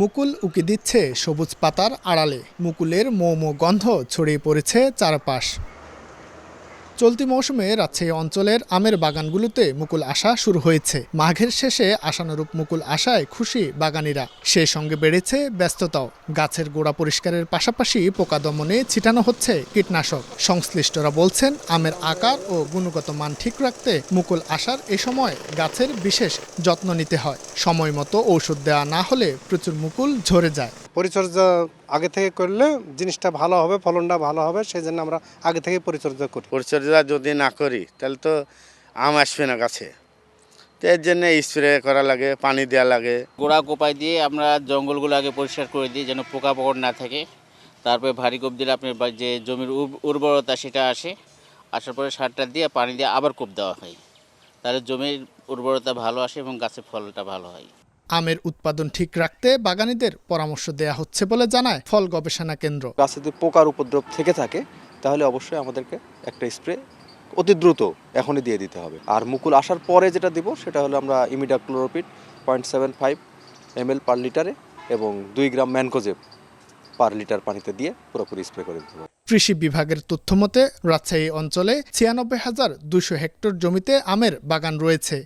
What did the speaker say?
মুকুল উকি দিচ্ছে সবুজ পাতার আড়ালে, মুকুলের মৌ গন্ধ ছড়িয়ে পড়েছে চারপাশ। চলতি মৌসুমে রাজশাহী অঞ্চলের আমের বাগানগুলোতে মুকুল আসা শুরু হয়েছে। মাঘের শেষে আশানুরূপ মুকুল আসায় খুশি বাগানীরা। সেই সঙ্গে বেড়েছে ব্যস্ততাও। গাছের গোড়া পরিষ্কারের পাশাপাশি পোকা দমনে ছিটানো হচ্ছে কীটনাশক। সংশ্লিষ্টরা বলছেন, আমের আকার ও গুণগত মান ঠিক রাখতে মুকুল আসার এ সময় গাছের বিশেষ যত্ন নিতে হয়। সময় মতো ঔষধ দেওয়া না হলে প্রচুর মুকুল ঝরে যায়। পরিচর্যা আগে থেকে করলে জিনিসটা ভালো হবে, ফলনটা ভালো হবে, সেই জন্য আমরা আগে থেকে পরিচর্যা করি। পরিচর্যা যদি না করি তাহলে তো আম আসবে না গাছে। তো এর জন্য স্প্রে করা লাগে, পানি দেওয়া লাগে। গোড়া কোপাই দিয়ে আমরা জঙ্গলগুলো আগে পরিষ্কার করে দিই যেন পোকামাকড় না থাকে। তারপরে ভারী কোপ দিলে আপনার যে জমির উর্বরতা সেটা আসার পরে সারটা দিয়ে পানি দিয়ে আবার কোপ দেওয়া হয়। তাহলে জমির উর্বরতা ভালো আসে এবং গাছের ফলটা ভালো হয়। আমের উৎপাদন ঠিক রাখতে বাগানীদের পরামর্শ দেয়া হচ্ছে বলে জানায় ফল গবেষণা কেন্দ্র। গাছে যদি পোকার উপদ্রব থেকে থাকে তাহলে অবশ্যই আমাদেরকে একটা স্প্রে অতি দ্রুত এখনই দিয়ে দিতে হবে। আর মুকুল আসার পরে যেটা দিব সেটা হলো আমরা ইমিডাক্লোরোপিড 0.75 ml পার লিটারে এবং 2 গ্রাম ম্যানকোজেব পার লিটার পানিতে দিয়ে পুরোপুরি স্প্রে করে দিতে হবে। কৃষি বিভাগের তথ্য মতে রাজশাহী অঞ্চলে 96,200 হেক্টর জমিতে আমের বাগান রয়েছে।